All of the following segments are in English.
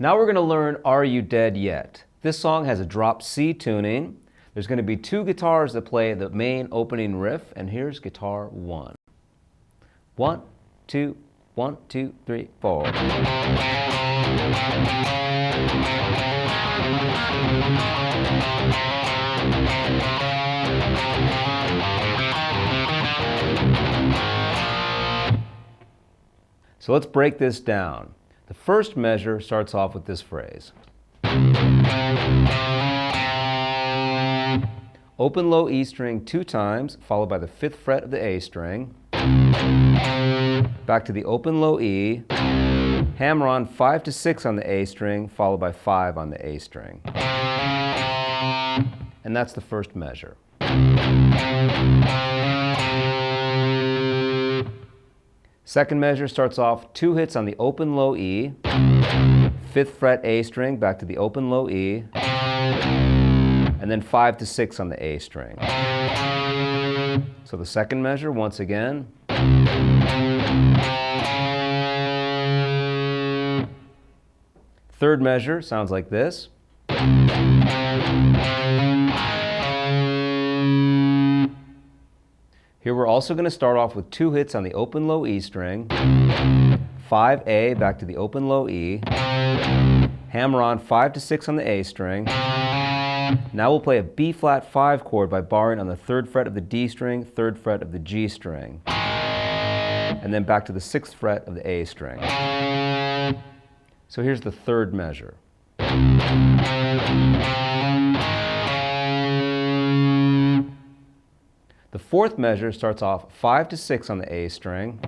Now we're going to learn Are You Dead Yet? This song has a drop C tuning. There's going to be two guitars that play the main opening riff, and here's guitar 1. 1, 2, 1, 2, 3, 4. So let's break this down. The first measure starts off with this phrase. Open low E string 2 times, followed by the 5th fret of the A string. Back to the open low E. Hammer on 5 to 6 on the A string, followed by 5 on the A string. And that's the first measure. Second measure starts off 2 hits on the open low E, 5th fret A string, back to the open low E, and then 5 to 6 on the A string. So the second measure, once again. Third measure sounds like this. Here we're also going to start off with 2 hits on the open low E string, 5A back to the open low E, hammer on 5 to 6 on the A string. Now we'll play a B flat 5 chord by barring on the 3rd fret of the D string, 3rd fret of the G string, and then back to the 6th fret of the A string. So here's the third measure. The fourth measure starts off 5 to 6 on the A string,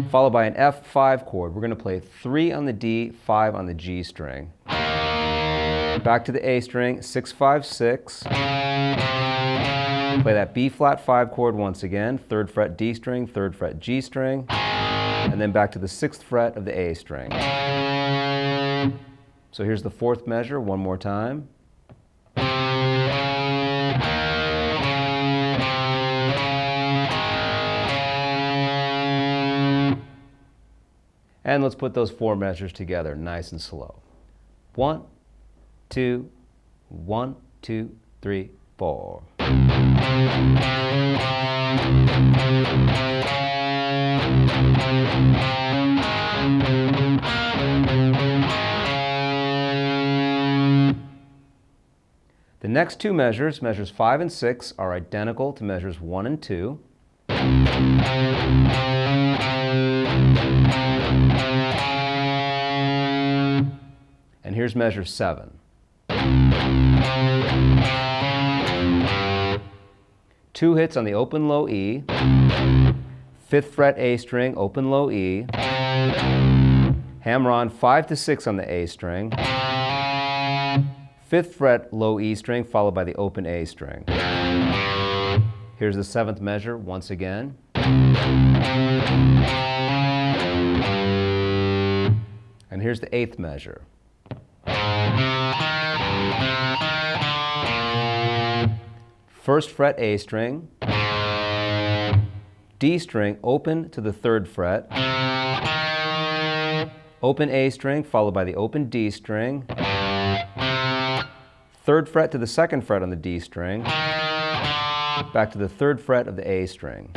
followed by an F5 chord. We're going to play 3 on the D, 5 on the G string. Back to the A string, 6, 5, 6. Play that B flat 5 chord once again, 3rd fret D string, 3rd fret G string, and then back to the 6th fret of the A string. So here's the fourth measure one more time. And let's put those 4 measures together nice and slow. 1, 2, 1, 2, 3, 4. The next 2 measures, measures 5 and 6, are identical to measures 1 and 2. And here's measure 7. 2 hits on the open low E, 5th fret A string, open low E, hammer on 5 to 6 on the A string, 5th fret low E string, followed by the open A string. Here's the 7th measure once again. And here's the 8th measure. First fret A string, D string open to the 3rd fret, open A string followed by the open D string, 3rd fret to the 2nd fret on the D string, back to the 3rd fret of the A string.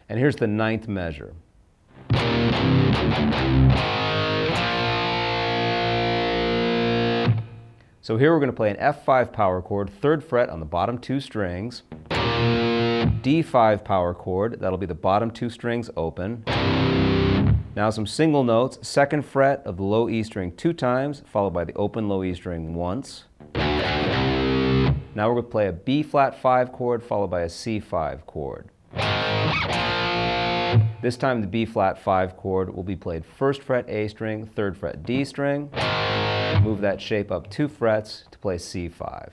And here's the 9th measure. So here we're going to play an F5 power chord, 3rd fret on the bottom 2 strings, D5 power chord, that'll be the bottom 2 strings open. Now some single notes, 2nd fret of the low E string 2 times, followed by the open low E string once. Now we're going to play a B flat 5 chord, followed by a C5 chord. This time the B flat 5 chord will be played 1st fret A string, 3rd fret D string. Move that shape up 2 frets to play C5.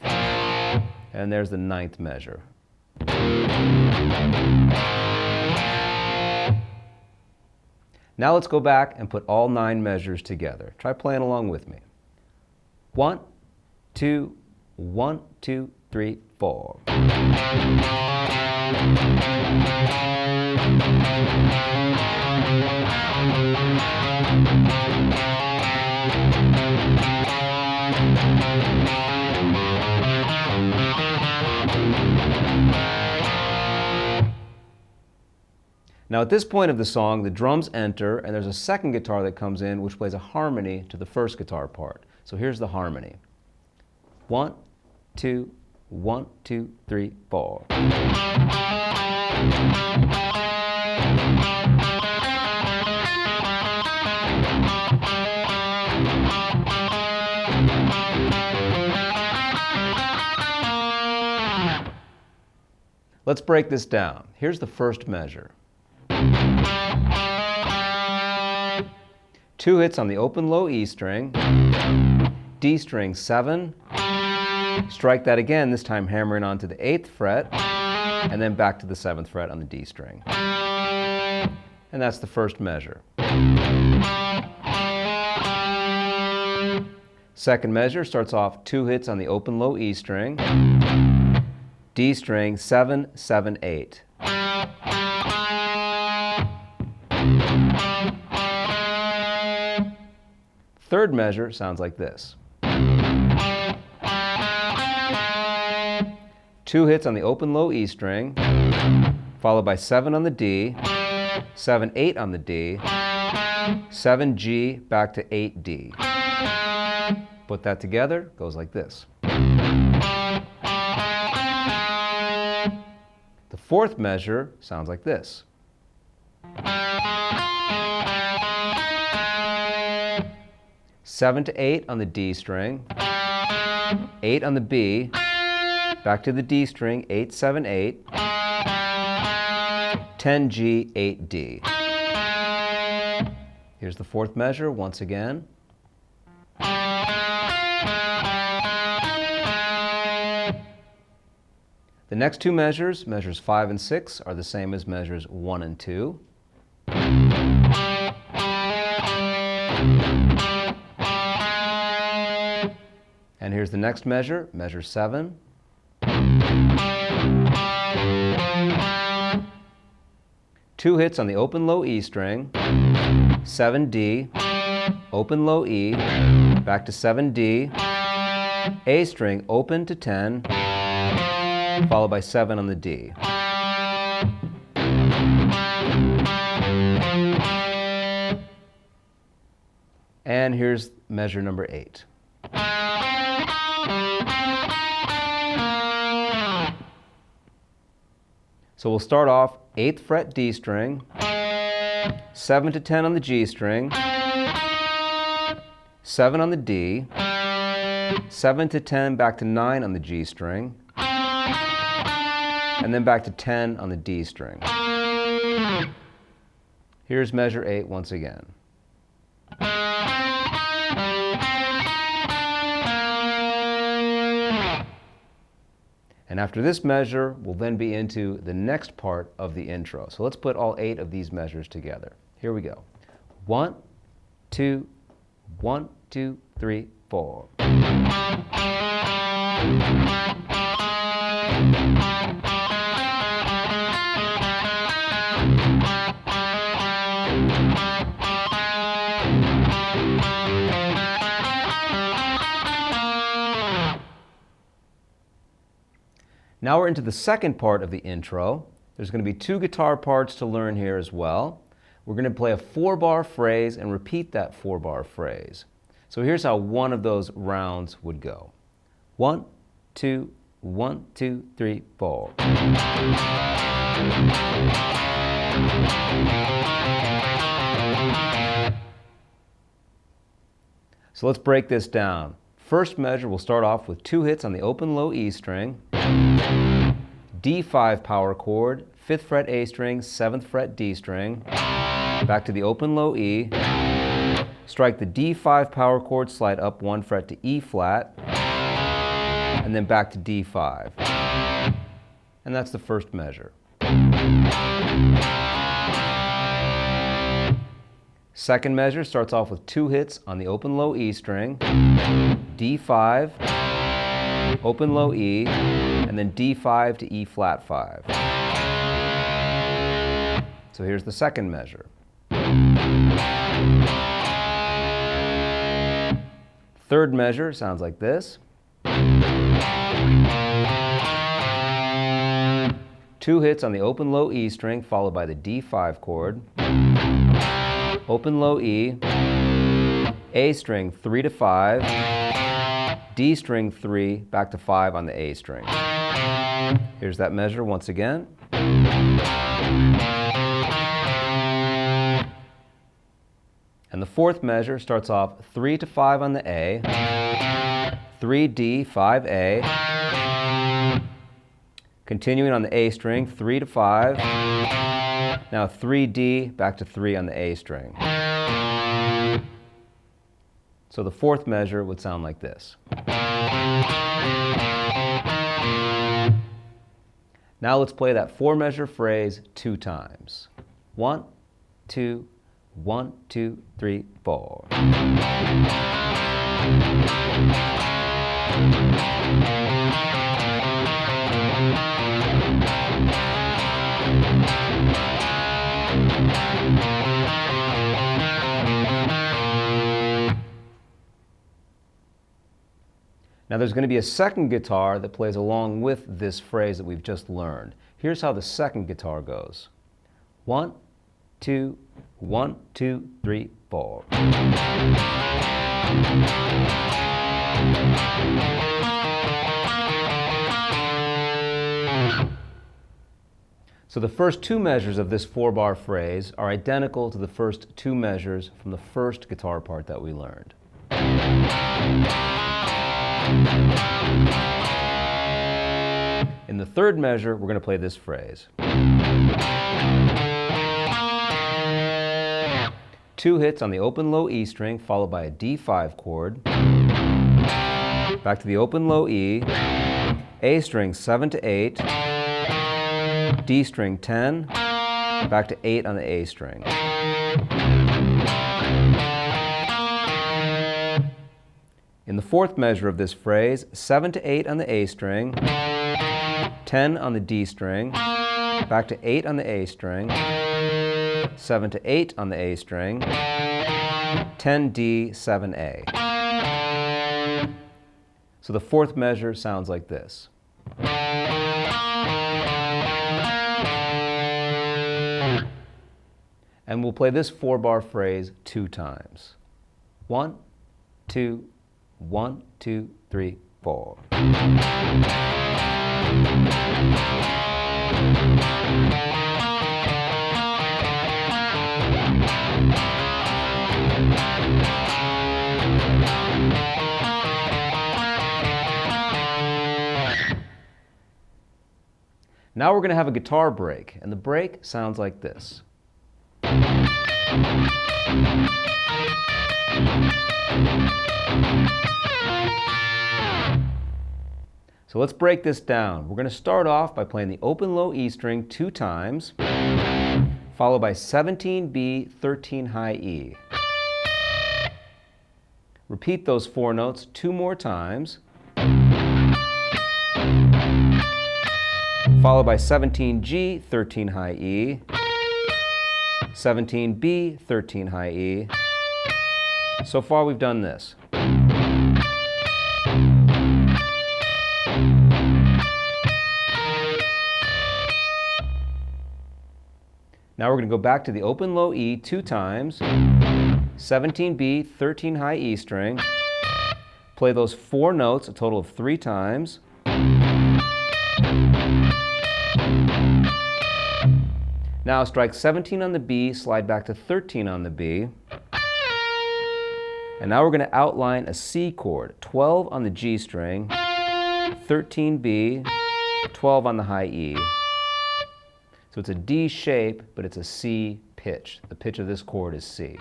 And there's the 9th measure. Now let's go back and put all 9 measures together. Try playing along with me. 1, 2, 1, 2, 3, 4. Now at this point of the song, the drums enter and there's a second guitar that comes in which plays a harmony to the first guitar part. So here's the harmony. 1, 2, 1, 2, 3, 4. Let's break this down. Here's the first measure. 2 hits on the open low E string, D string 7, strike that again, this time hammering onto the 8th fret, and then back to the 7th fret on the D string. And that's the first measure. Second measure starts off 2 hits on the open low E string, D string 7, 7, 8. Third measure sounds like this. 2 hits on the open low E string, followed by 7 on the D, 7, 8 on the D, 7 G, back to 8 D. Put that together, goes like this. The fourth measure sounds like this. 7 to 8 on the D string, 8 on the B, back to the D string, 8, 7, 8, 10 G, 8 D. Here's the fourth measure once again. The next two measures, measures 5 and 6, are the same as measures 1 and 2. And here's the next measure, measure 7. Two hits on the open low E string, 7 D, open low E, back to 7 D, A string open to 10, followed by 7 on the D. And here's measure number 8. So we'll start off 8th fret D string, 7 to 10 on the G string, 7 on the D, 7 to 10 back to 9 on the G string, and then back to 10 on the D string. Here's measure 8 once again. And after this measure, we'll then be into the next part of the intro. So let's put all 8 of these measures together. Here we go. 1, 2, 1, 2, 3, 4. Now we're into the second part of the intro. There's going to be 2 guitar parts to learn here as well. We're going to play a 4-bar phrase and repeat that 4-bar phrase. So here's how one of those rounds would go. 1, 2, 1, 2, 3, 4. So let's break this down. First measure, we'll start off with 2 hits on the open low E string, D5 power chord, 5th fret A string, 7th fret D string, back to the open low E, strike the D5 power chord, slide up 1 fret to E flat, and then back to D5. And that's the first measure. Second measure starts off with 2 hits on the open low E string, D5, open low E, and then D5 to E flat 5. So here's the second measure. Third measure sounds like this. 2 hits on the open low E string followed by the D5 chord. Open low E, A string 3 to 5, D string 3 back to 5 on the A string. Here's that measure once again. And the fourth measure starts off 3 to 5 on the A, 3D, 5A, continuing on the A string, 3 to 5, now 3D, back to 3 on the A string. So the fourth measure would sound like this. Now let's play that 4-measure phrase 2 times. 1, 2, 1, 2, 3, 4. Now there's going to be a second guitar that plays along with this phrase that we've just learned. Here's how the second guitar goes. 1, 2, 1, 2, 3, 4. So the first 2 measures of this 4-bar phrase are identical to the first 2 measures from the first guitar part that we learned. In the third measure, we're going to play this phrase. 2 hits on the open low E string followed by a D5 chord. Back to the open low E, A string 7 to 8, D string 10, back to 8 on the A string. In the fourth measure of this phrase, 7 to 8 on the A string, 10 on the D string, back to 8 on the A string, 7 to 8 on the A string, 10D, 7A. So the fourth measure sounds like this. And we'll play this 4-bar phrase 2 times. 1, 2, 1, 2, 3, 4. Now we're going to have a guitar break, and the break sounds like this. So let's break this down. We're going to start off by playing the open low E string 2 times, followed by 17B, 13 high E. Repeat those 4 notes 2 more times, followed by 17G, 13 high E, 17B, 13 high E. So far we've done this. Now we're going to go back to the open low E 2 times, 17B, 13 high E string, play those 4 notes a total of 3 times, now strike 17 on the B, slide back to 13 on the B, and now we're going to outline a C chord, 12 on the G string, 13B, 12 on the high E. So it's a D shape, but it's a C pitch. The pitch of this chord is C.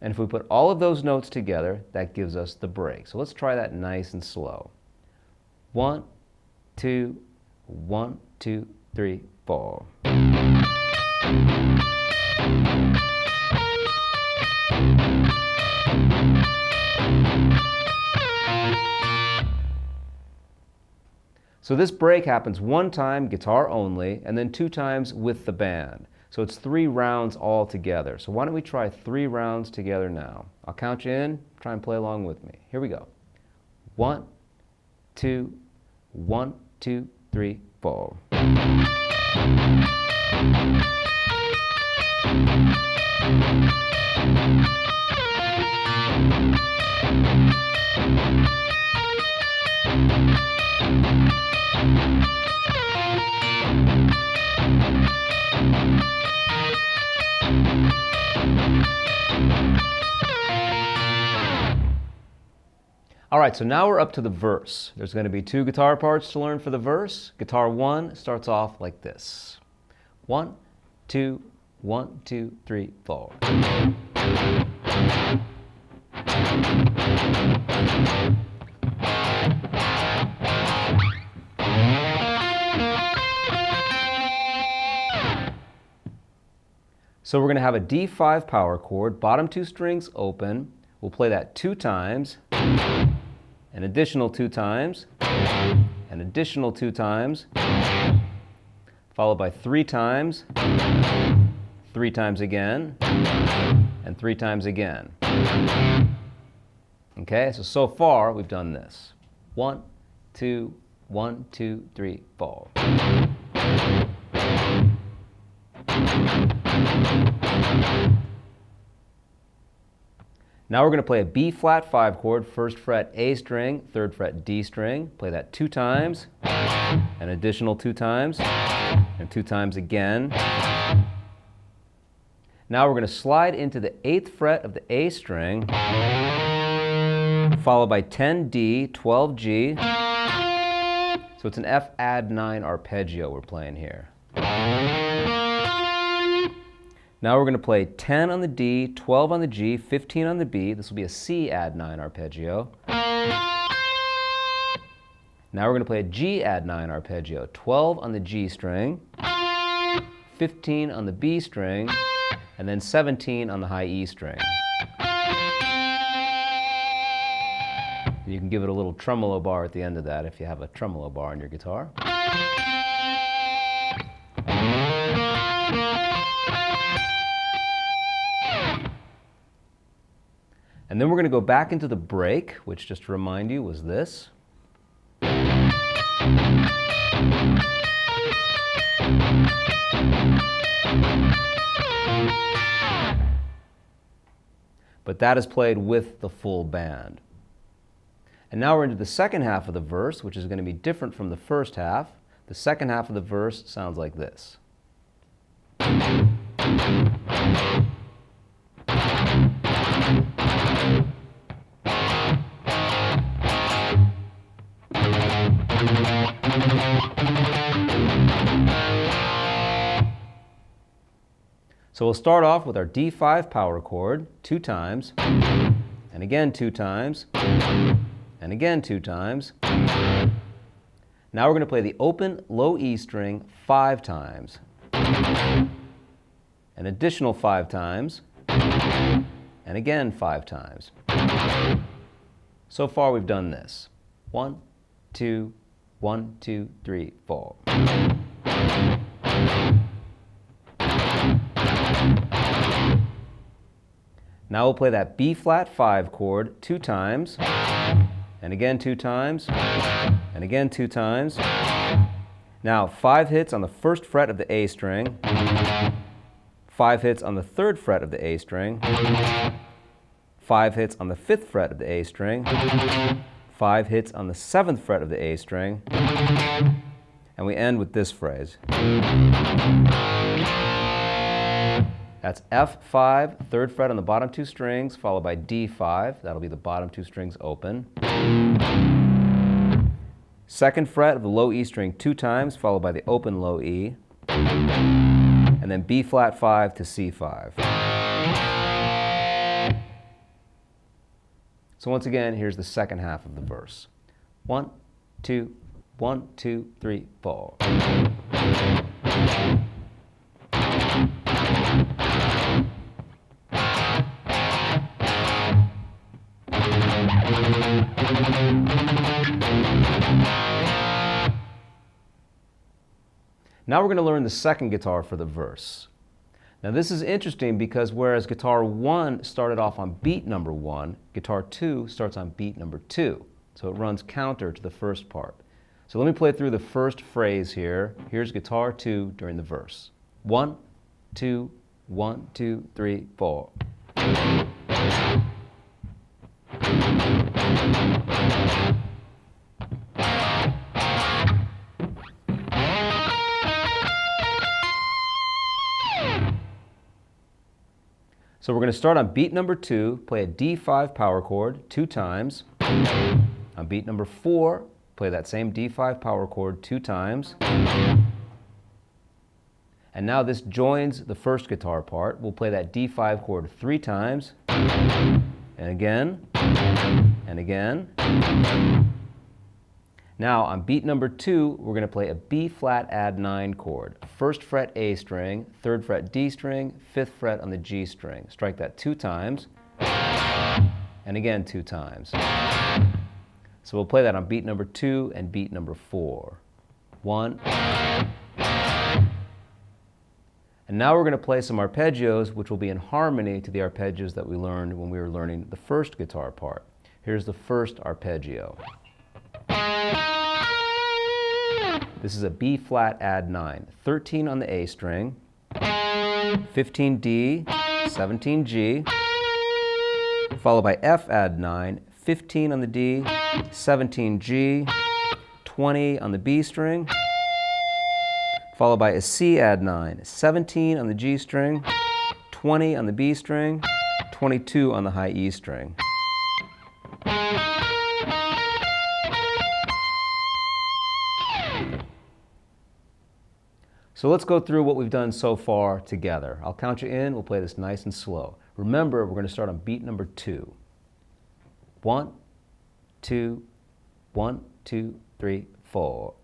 And if we put all of those notes together, that gives us the break. So let's try that nice and slow. 1, 2, 1, 2, 3, 4. So this break happens one time, guitar only, and then 2 times with the band. So it's 3 rounds all together. So why don't we try 3 rounds together now? I'll count you in, try and play along with me. Here we go. 1, 2, 1, 2, 3, 4. All right, so now we're up to the verse. There's going to be 2 guitar parts to learn for the verse. Guitar 1 starts off like this. 1, 2, 1, 2, 3, 4. So we're going to have a D5 power chord, bottom 2 strings open. We'll play that 2 times, an additional 2 times, an additional 2 times, followed by 3 times, 3 times again, and 3 times again. Okay, so far we've done this. 1, 2, 1, 2, 3, 4. Now we're going to play a B flat 5 chord, 1st fret A string, 3rd fret D string. Play that 2 times, an additional 2 times, and 2 times again. Now we're going to slide into the 8th fret of the A string, followed by 10D, 12G. So it's an F add 9 arpeggio we're playing here. Now we're going to play 10 on the D, 12 on the G, 15 on the B. This will be a C add 9 arpeggio. Now we're going to play a G add 9 arpeggio. 12 on the G string, 15 on the B string, and then 17 on the high E string. You can give it a little tremolo bar at the end of that if you have a tremolo bar on your guitar. And then we're going to go back into the break, which, just to remind you, was this. But that is played with the full band. And now we're into the second half of the verse, which is going to be different from the first half. The second half of the verse sounds like this. So we'll start off with our D5 power chord 2 times, and again 2 times, and again 2 times. Now we're going to play the open low E string 5 times, an additional 5 times, and again 5 times. So far we've done this. 1, 2, 1, 2, 3, 4. Now we'll play that B flat 5 chord 2 times, and again 2 times, and again 2 times. Now 5 hits on the 1st fret of the A string, 5 hits on the 3rd fret of the A string, 5 hits on the 5th fret of the A string, 5 hits on the 7th fret of the A string, and we end with this phrase. That's F5, 3rd fret on the bottom 2 strings, followed by D5. That'll be the bottom 2 strings open. 2nd fret of the low E string 2 times, followed by the open low E. And then B flat 5 to C5. So once again, here's the second half of the verse. 1, 2, 1, 2, 3, 4. Now we're going to learn the second guitar for the verse. Now this is interesting because whereas guitar 1 started off on beat number 1, guitar 2 starts on beat number 2. So it runs counter to the first part. So let me play through the first phrase here. Here's guitar 2 during the verse. 1, 2, 1, 2, 3, 4. So we're going to start on beat number 2, play a D5 power chord 2 times. On beat number 4, play that same D5 power chord 2 times. And now this joins the first guitar part. We'll play that D5 chord 3 times. And again. And again. Now on beat number 2, we're going to play a B flat add 9 chord. 1st fret A string, 3rd fret D string, 5th fret on the G string. Strike that 2 times, and again 2 times. So we'll play that on beat number 2 and beat number 4. 1. And now we're going to play some arpeggios which will be in harmony to the arpeggios that we learned when we were learning the first guitar part. Here's the first arpeggio. This is a B flat add 9, 13 on the A string, 15 D, 17 G, followed by F add 9, 15 on the D, 17 G, 20 on the B string, followed by a C add 9, 17 on the G string, 20 on the B string, 22 on the high E string. So let's go through what we've done so far together. I'll count you in. We'll play this nice and slow. Remember, we're going to start on beat number 2. 1, 2, 1, 2, 3, 4.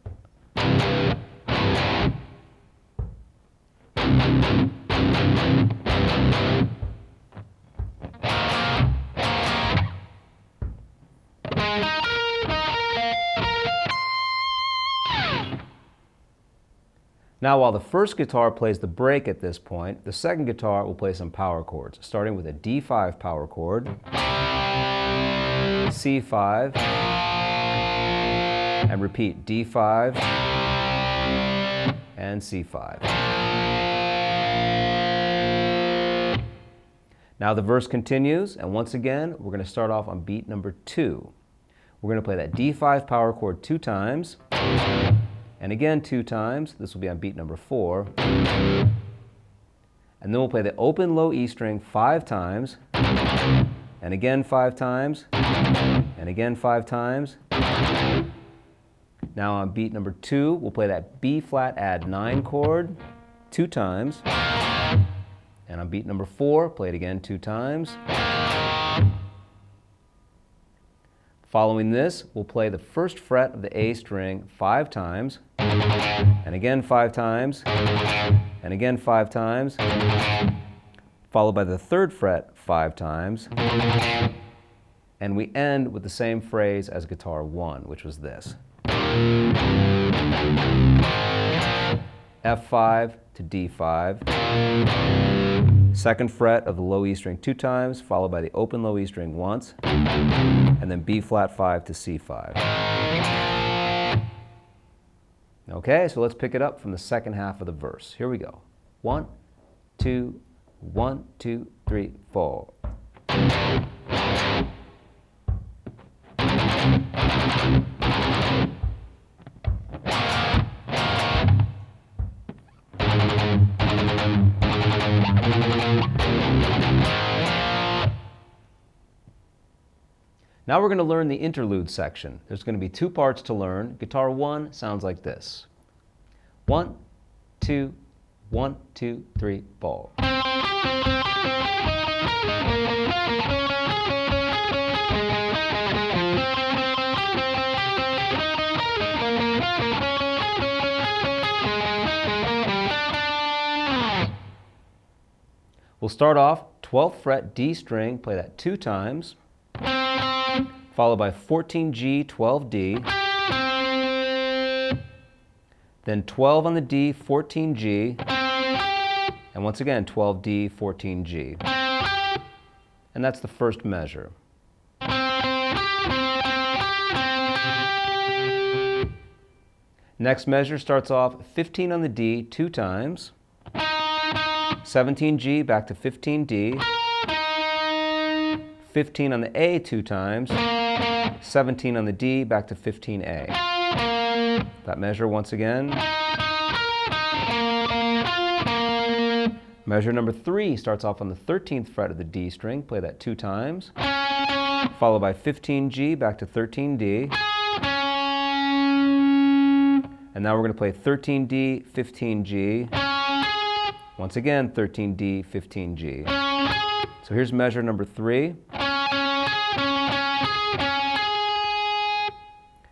Now, while the first guitar plays the break at this point, the second guitar will play some power chords, starting with a D5 power chord, C5, and repeat D5 and C5. Now the verse continues, and once again, we're going to start off on beat number 2. We're going to play that D5 power chord 2 times, and again 2 times. This will be on beat number 4. And then we'll play the open low E string 5 times, and again 5 times, and again 5 times. Now on beat number 2, we'll play that B flat add 9 chord 2 times. And on beat number 4, play it again 2 times. Following this, we'll play the 1st fret of the A string 5 times, and again 5 times, and again 5 times, followed by the 3rd fret 5 times, and we end with the same phrase as guitar 1, which was this. F5 to D5, 2nd fret of the low E string 2 times, followed by the open low E string once, and then B flat 5 to C5. Okay, so let's pick it up from the second half of the verse. Here we go. 1, 2, 1, 2, 3, 4. Now we're going to learn the interlude section. There's going to be 2 parts to learn. Guitar 1 sounds like this. 1, 2, 1, 2, 3, 4. We'll start off 12th fret D string, play that 2 times, followed by 14 G, 12 D, then 12 on the D, 14G, and once again 12D, 14G. And that's the first measure. Next measure starts off 15 on the D 2 times, 17G back to 15D, 15 on the A 2 times, 17 on the D back to 15A. That measure once again. Measure number 3 starts off on the 13th fret of the D string. Play that 2 times, followed by 15G back to 13D. And now we're going to play 13D, 15G. Once again, 13D, 15G. So here's measure number 3.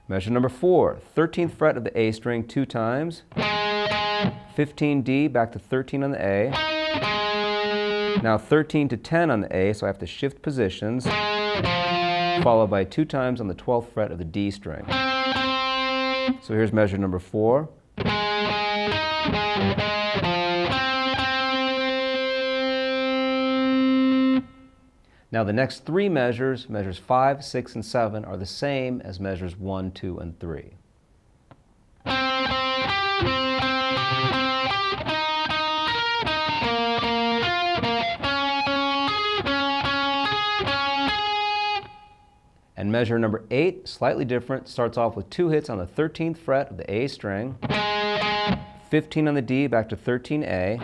Measure number 4, 13th fret of the A string 2 times, 15D back to 13 on the A. Now 13 to 10 on the A, so I have to shift positions, followed by 2 times on the 12th fret of the D string. So here's measure number 4. Now the next 3 measures, measures 5, 6, and 7, are the same as measures 1, 2, and 3. And measure number 8, slightly different, starts off with 2 hits on the 13th fret of the A string, 15 on the D back to 13A,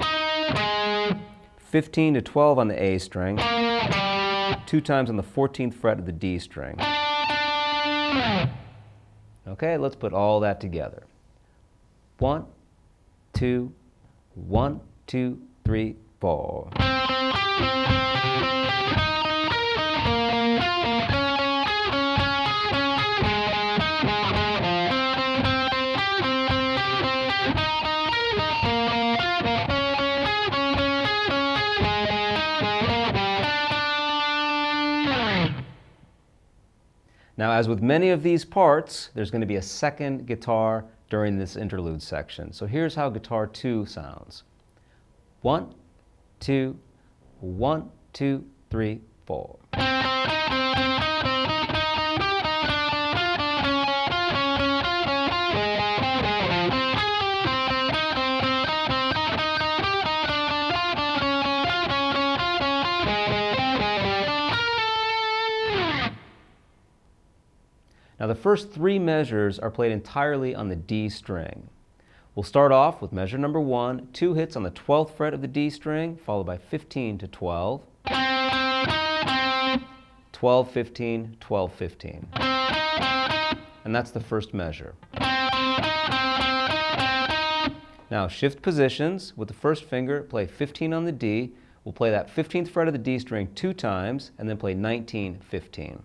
15 to 12 on the A string, 2 times on the 14th fret of the D string. Okay, let's put all that together. 1, 2, 1, 2, 3, 4. Now, as with many of these parts, there's going to be a second guitar during this interlude section. So here's how guitar 2 sounds. 1, 2, 1, 2, 3, 4. Now the first 3 measures are played entirely on the D string. We'll start off with measure number 1, 2 hits on the 12th fret of the D string, followed by 15 to 12, 12, 15, 12, 15. And that's the first measure. Now shift positions. With the first finger, play 15 on the D. We'll play that 15th fret of the D string 2 times, and then play 19, 15.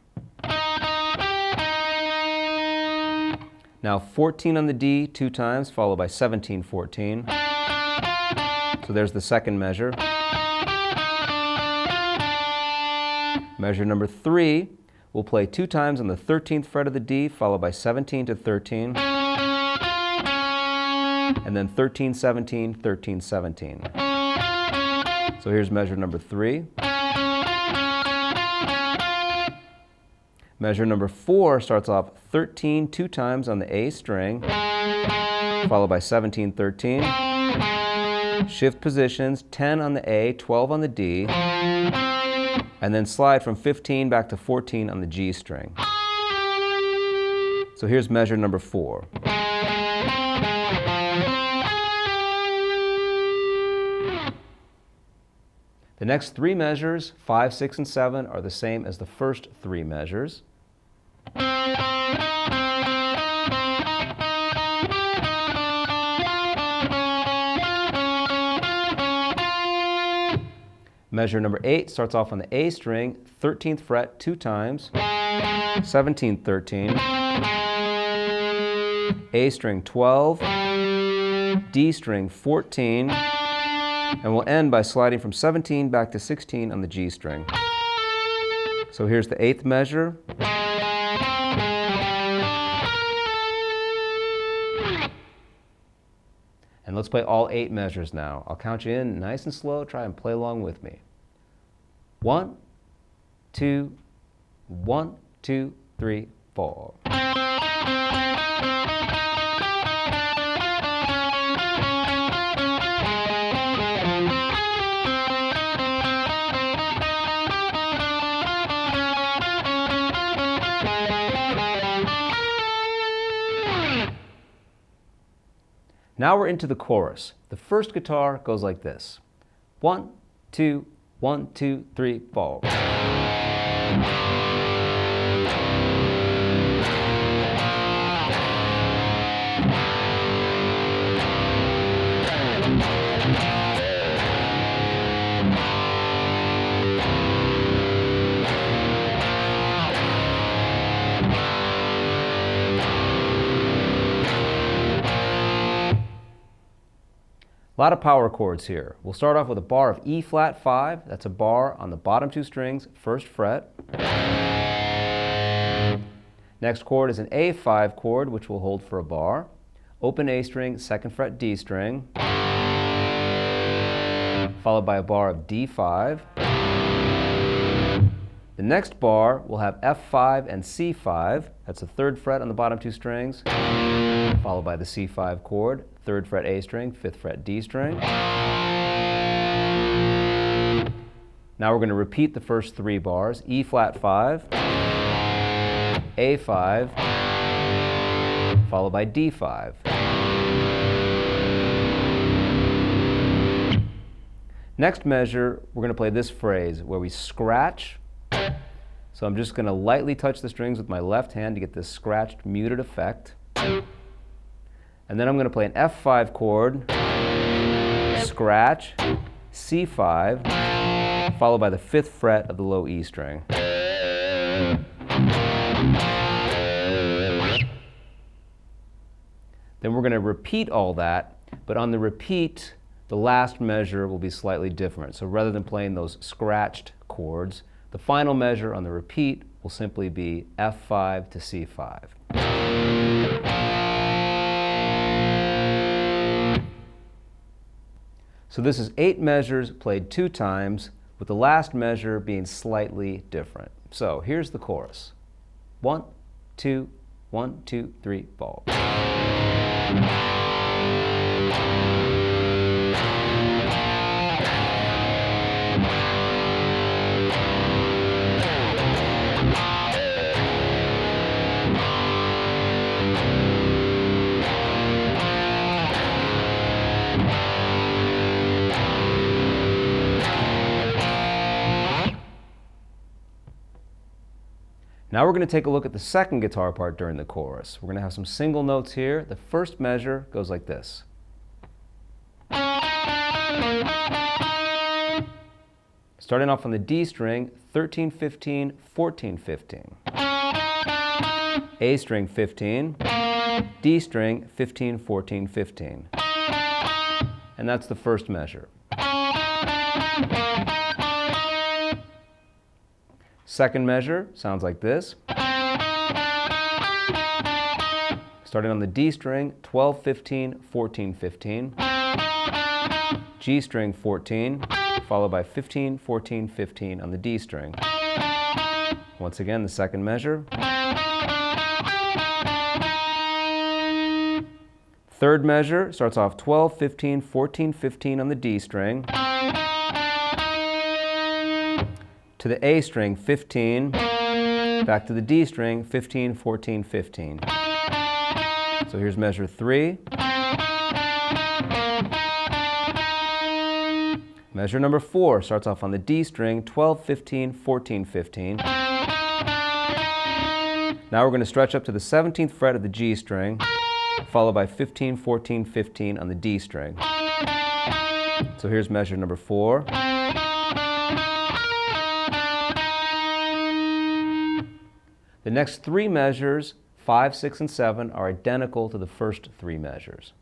Now 14 on the D 2 times, followed by 17, 14. So there's the second measure. Measure number 3, we'll play 2 times on the 13th fret of the D, followed by 17 to 13. And then 13, 17, 13, 17. So here's measure number 3. Measure number 4 starts off 13 2 times on the A string, followed by 17, 13. Shift positions, 10 on the A, 12 on the D, and then slide from 15 back to 14 on the G string. So here's measure number 4. The next 3 measures, 5, 6, and 7, are the same as the first 3 measures. Measure number 8 starts off on the A string, 13th fret 2 times, 17, 13, A string 12, D string 14, and we'll end by sliding from 17 back to 16 on the G string. So here's the 8th measure. And let's play all 8 measures now. I'll count you in nice and slow. Try and play along with me. 1, 2, 1, 2, 3, 4. Now we're into the chorus. The first guitar goes like this. 1, 2, 1, 2, 3, 4. A lot of power chords here. We'll start off with a bar of E flat 5. That's a bar on the bottom 2 strings, 1st fret. Next chord is an A5 chord, which we'll hold for a bar. Open A string, 2nd fret D string, followed by a bar of D5. The next bar will have F5 and C5. That's the 3rd fret on the bottom 2 strings, followed by the C5 chord, 3rd fret A string, 5th fret D string. Now we're going to repeat the first 3 bars, E flat 5, A5, followed by D5. Next measure, we're going to play this phrase where we scratch. So I'm just going to lightly touch the strings with my left hand to get this scratched, muted effect. And then I'm going to play an F5 chord, scratch, C5, followed by the 5th fret of the low E string. Then we're going to repeat all that, but on the repeat, the last measure will be slightly different. So rather than playing those scratched chords, the final measure on the repeat will simply be F5 to C5. So this is 8 measures played 2 times, with the last measure being slightly different. So here's the chorus. 1, 2, 1, 2, 3, 4. Now we're going to take a look at the second guitar part during the chorus. We're going to have some single notes here. The first measure goes like this. Starting off on the D string, 13, 15, 14, 15. A string, 15. D string, 15, 14, 15. And that's the first measure. Second measure sounds like this. Starting on the D string, 12, 15, 14, 15. G string, 14, followed by 15, 14, 15 on the D string. Once again, the second measure. Third measure starts off 12, 15, 14, 15 on the D string. To the A string, 15, back to the D string, 15, 14, 15. So here's measure 3. Measure number 4 starts off on the D string, 12, 15, 14, 15. Now we're going to stretch up to the 17th fret of the G string, followed by 15, 14, 15 on the D string. So here's measure number 4. The next 3 measures, 5, 6, and 7, are identical to the first 3 measures.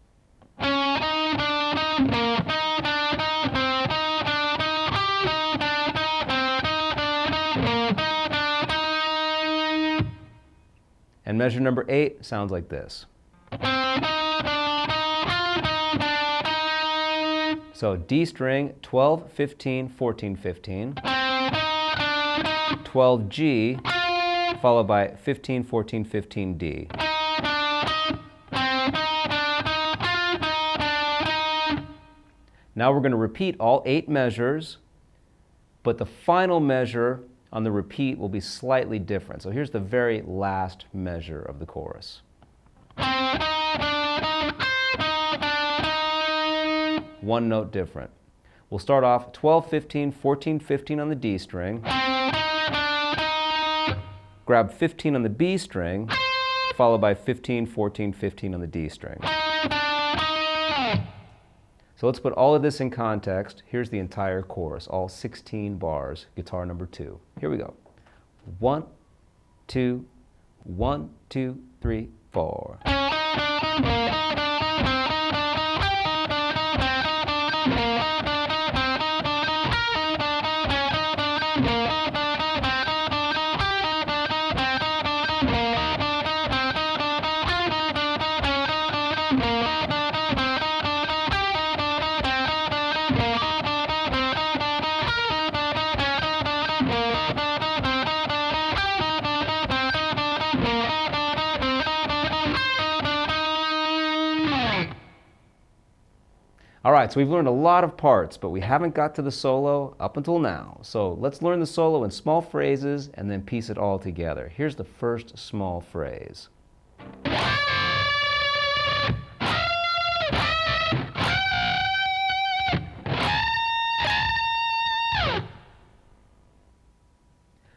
And measure number 8 sounds like this. So D string, 12, 15, 14, 15. 12G, followed by 15, 14, 15, D. Now we're going to repeat all 8 measures, but the final measure on the repeat will be slightly different. So here's the very last measure of the chorus. One note different. We'll start off 12, 15, 14, 15 on the D string. Grab 15 on the B string, followed by 15, 14, 15 on the D string. So let's put all of this in context. Here's the entire chorus, all 16 bars, guitar number 2. Here we go. 1, 2, 1, 2, 3, 4. All right, so we've learned a lot of parts, but we haven't got to the solo up until now. So let's learn the solo in small phrases and then piece it all together. Here's the first small phrase.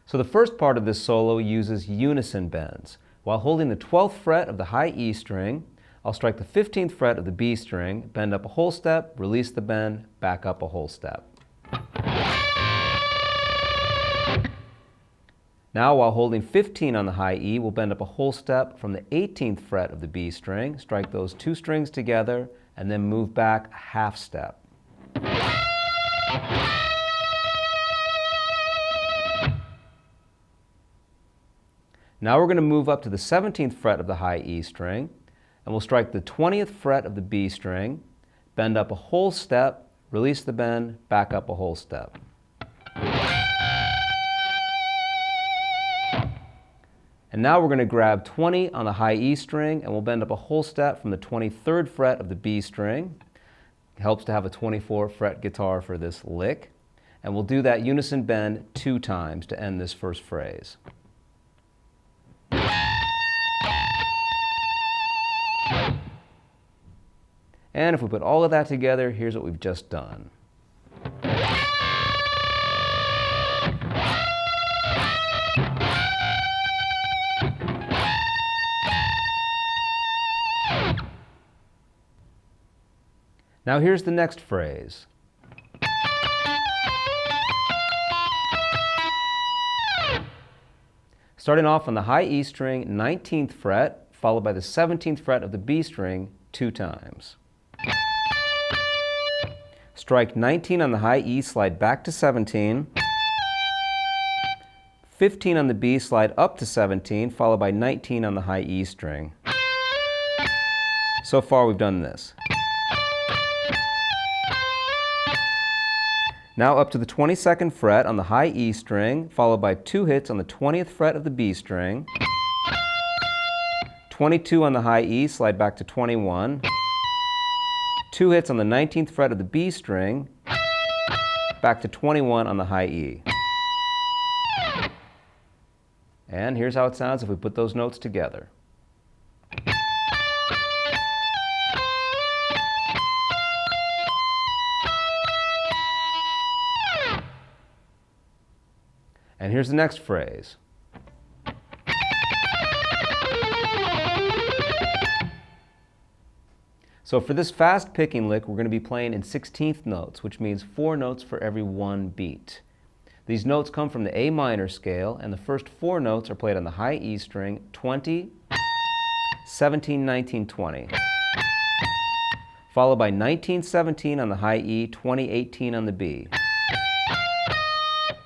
So the first part of this solo uses unison bends. While holding the 12th fret of the high E string, I'll strike the 15th fret of the B string, bend up a whole step, release the bend, back up a whole step. Now, while holding 15 on the high E, we'll bend up a whole step from the 18th fret of the B string, strike those 2 strings together, and then move back a half step. Now we're going to move up to the 17th fret of the high E string, and we'll strike the 20th fret of the B string, bend up a whole step, release the bend, back up a whole step. And now we're going to grab 20 on the high E string, and we'll bend up a whole step from the 23rd fret of the B string. It helps to have a 24 fret guitar for this lick. And we'll do that unison bend 2 times to end this first phrase. And if we put all of that together, here's what we've just done. Now here's the next phrase. Starting off on the high E string, 19th fret, followed by the 17th fret of the B string 2 times. Strike 19 on the high E, slide back to 17. 15 on the B, slide up to 17, followed by 19 on the high E string. So far we've done this. Now up to the 22nd fret on the high E string, followed by 2 hits on the 20th fret of the B string. 22 on the high E, slide back to 21. 2 hits on the 19th fret of the B string, back to 21 on the high E. And here's how it sounds if we put those notes together. And here's the next phrase. So for this fast picking lick, we're going to be playing in 16th notes, which means 4 notes for every 1 beat. These notes come from the A minor scale, and the first 4 notes are played on the high E string, 20, 17, 19, 20. Followed by 19, 17 on the high E, 20, 18 on the B.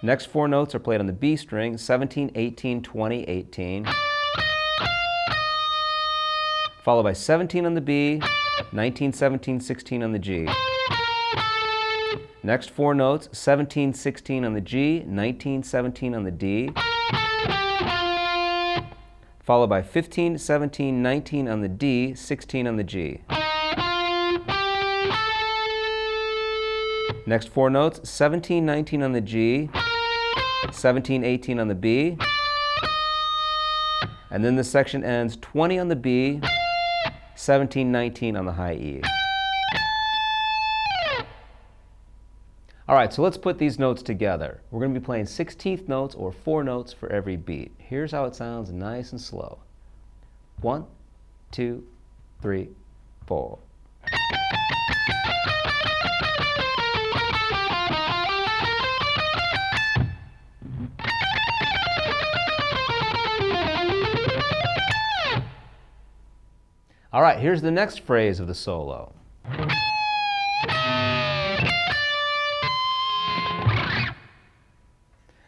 Next 4 notes are played on the B string, 17, 18, 20, 18. Followed by 17 on the B, 19, 17, 16 on the G. Next four notes, 17, 16 on the G, 19, 17 on the D, followed by 15, 17, 19 on the D, 16 on the G. Next four notes, 17, 19 on the G, 17, 18 on the B, and then the section ends 20 on the B, 17, 19 on the high E. All right, so let's put these notes together. We're going to be playing 16th notes or 4 notes for every beat. Here's how it sounds nice and slow. 1, 2, 3, 4. All right, here's the next phrase of the solo.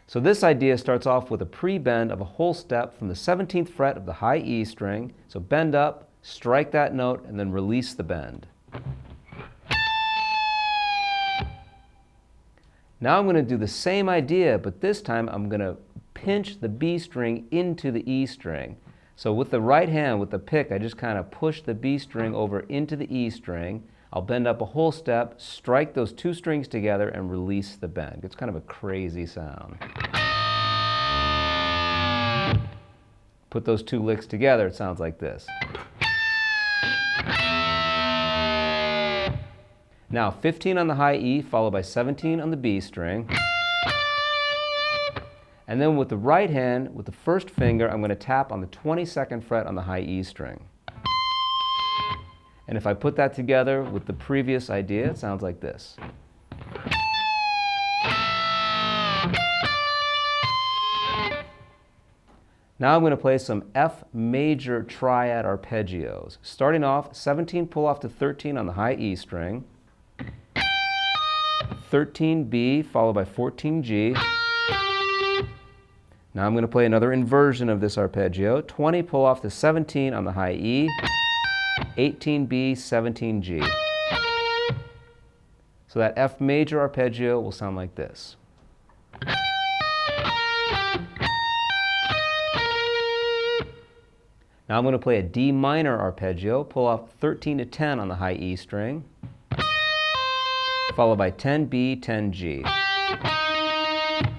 So this idea starts off with a pre-bend of a whole step from the 17th fret of the high E string. So bend up, strike that note, and then release the bend. Now I'm going to do the same idea, but this time I'm going to pinch the B string into the E string. So with the right hand, with the pick, I just kind of push the B string over into the E string. I'll bend up a whole step, strike those two strings together, and release the bend. It's kind of a crazy sound. Put those two licks together, it sounds like this. Now 15 on the high E, followed by 17 on the B string. And then with the right hand, with the first finger, I'm going to tap on the 22nd fret on the high E string. And if I put that together with the previous idea, it sounds like this. Now I'm going to play some F major triad arpeggios. Starting off, 17 pull off to 13 on the high E string, 13 B followed by 14 G. Now I'm going to play another inversion of this arpeggio, 20 pull off to 17 on the high E, 18 B, 17 G. So that F major arpeggio will sound like this. Now I'm going to play a D minor arpeggio, pull off 13 to 10 on the high E string, followed by 10 B, 10 G.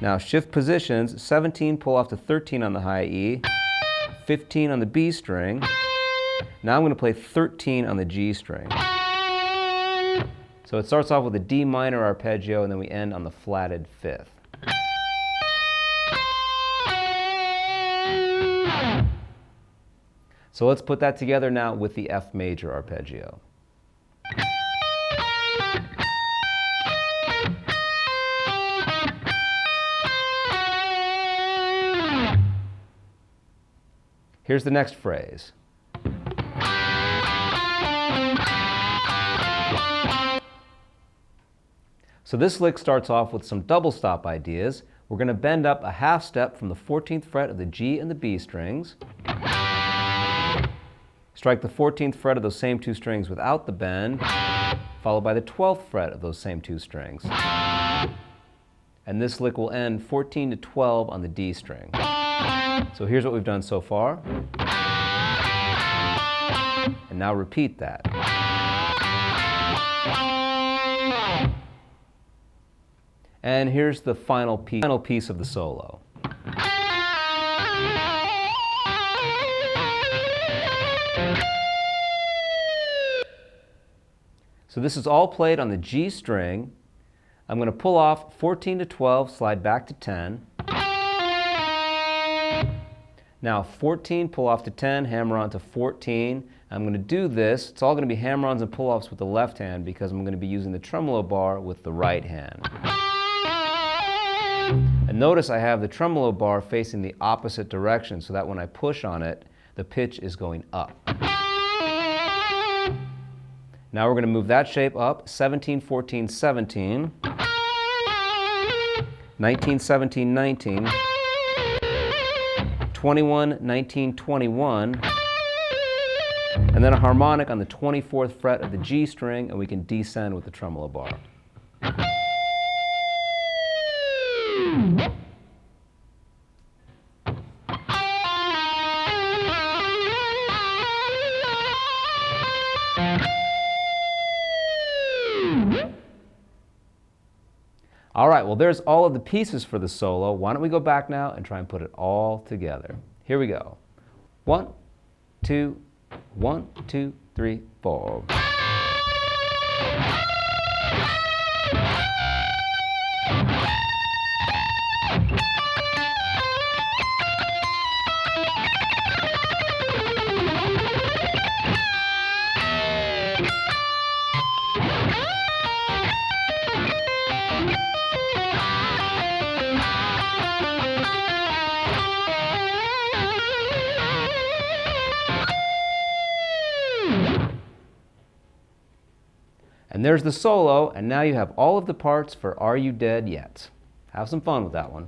Now shift positions, 17 pull off to 13 on the high E, 15 on the B string. Now I'm going to play 13 on the G string. So it starts off with a D minor arpeggio and then we end on the flatted fifth. So let's put that together now with the F major arpeggio. Here's the next phrase. So this lick starts off with some double stop ideas. We're going to bend up a half step from the 14th fret of the G and the B strings. Strike the 14th fret of those same two strings without the bend, followed by the 12th fret of those same two strings. And this lick will end 14 to 12 on the D string. So here's what we've done so far. And now repeat that. And here's the final piece of the solo. So this is all played on the G string. I'm going to pull off 14 to 12, slide back to 10. Now 14, pull off to 10, hammer on to 14. I'm going to do this. It's all going to be hammer-ons and pull-offs with the left hand because I'm going to be using the tremolo bar with the right hand. And notice I have the tremolo bar facing the opposite direction so that when I push on it, the pitch is going up. Now we're going to move that shape up, 17, 14, 17, 19, 17, 19, 21, 19, 21, and then a harmonic on the 24th fret of the G string, and we can descend with the tremolo bar. All right, well, there's all of the pieces for the solo. Why don't we go back now and try and put it all together? Here we go. 1, 2, 1, 2, 3, 4. And there's the solo, and now you have all of the parts for Are You Dead Yet? Have some fun with that one.